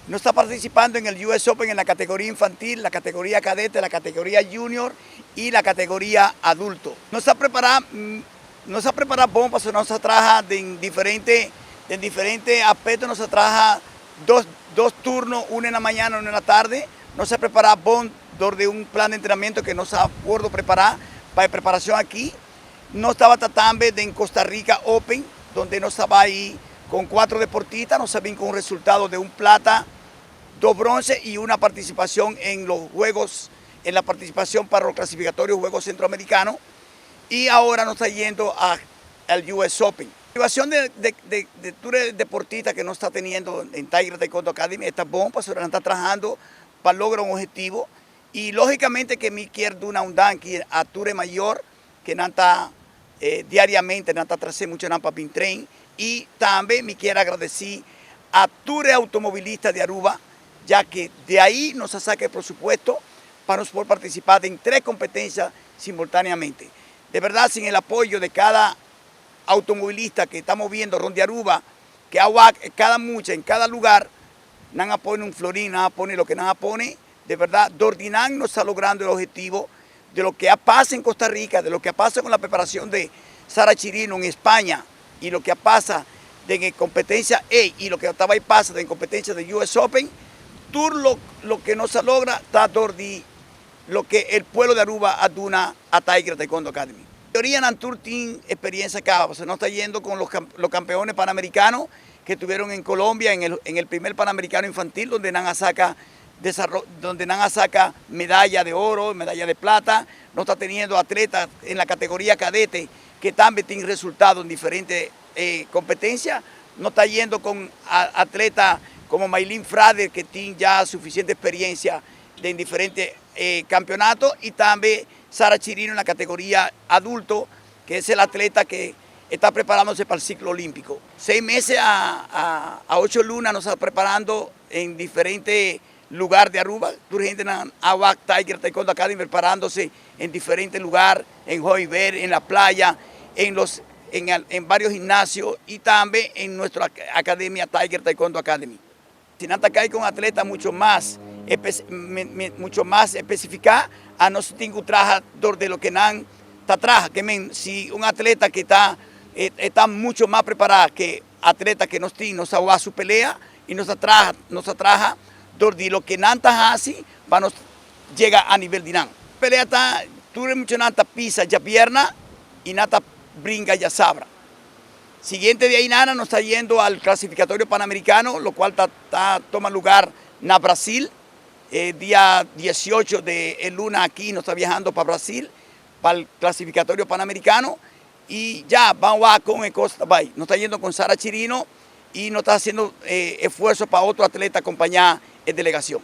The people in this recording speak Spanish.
No está participando en el US Open en la categoría infantil, la categoría cadete, la categoría junior y la categoría adulto. No está preparada bombas, no se trabaja en diferentes aspectos, no se trabaja dos turnos, uno en la mañana, uno en la tarde. No se prepara bomba de un plan de entrenamiento que no se ha podido preparar para preparación aquí. No estaba tratando en Costa Rica Open, donde no estaba ahí con 4 deportistas, no se vino con un resultado de un plata, 2 bronce y una participación en los juegos, en la participación para los clasificatorios Juegos Centroamericanos, y ahora nos está yendo al US Open. La motivación de deportistas que no está teniendo en Tiger Taekwondo Academy, estas bombas, ahora están trabajando para lograr un objetivo, y lógicamente que me quiero una undanqui a Ture Mayor, que nanta diariamente, nanta traer mucho para Pintren, y también me quiero agradecer a Ture Automovilista de Aruba, ya que de ahí nos saca el presupuesto para nos poder participar en 3 competencias simultáneamente. De verdad, sin el apoyo de cada automovilista que estamos viendo ron de Aruba, que cada mucha en cada lugar, nada pone un florín, nada pone lo que nada pone, de verdad, Dordinan nos está logrando el objetivo de lo que pasa en Costa Rica, de lo que pasa con la preparación de Sara Chirino en España, y lo que pasa en competencia y lo que estaba ahí pasa en competencia de US Open. Lo que no se logra está de lo que el pueblo de Aruba aduna a Tiger Taekwondo Academy. La teoría Nantur tiene experiencia acá, no está yendo con los campeones panamericanos que tuvieron en Colombia en el primer panamericano infantil, donde Nanga saca medalla de oro, medalla de plata. No está teniendo atletas en la categoría cadete que también tienen resultados en diferentes competencias. No está yendo con atletas como Maylin Frade, que tiene ya suficiente experiencia en diferentes campeonatos, y también Sara Chirino en la categoría adulto, que es el atleta que está preparándose para el ciclo olímpico. 6 meses a 8 lunas nos está preparando en diferentes lugares de Aruba. Gente en Aguac Tiger Taekwondo Academy preparándose en diferentes lugares, en Joyver, en la playa, en varios gimnasios, y también en nuestra academia Tiger Taekwondo Academy. Si nata cae con atletas mucho más especificados, a no se tengo trabajador de lo que nan está traja, que si un atleta que está mucho más preparado que atleta que no sabe su pelea y no se traja de lo que nan está así, para llega a nivel de nan. Pelea está, tú mucho nanta pisa ya pierna y nata brinca ya sabra. Siguiente de ahí Nana nos está yendo al clasificatorio panamericano, lo cual toma lugar en Brasil. Día 18 de luna aquí nos está viajando para Brasil, para el clasificatorio panamericano, y ya vamos con el Costa Bay. Nos está yendo con Sara Chirino y nos está haciendo esfuerzo para otro atleta acompañar en delegación.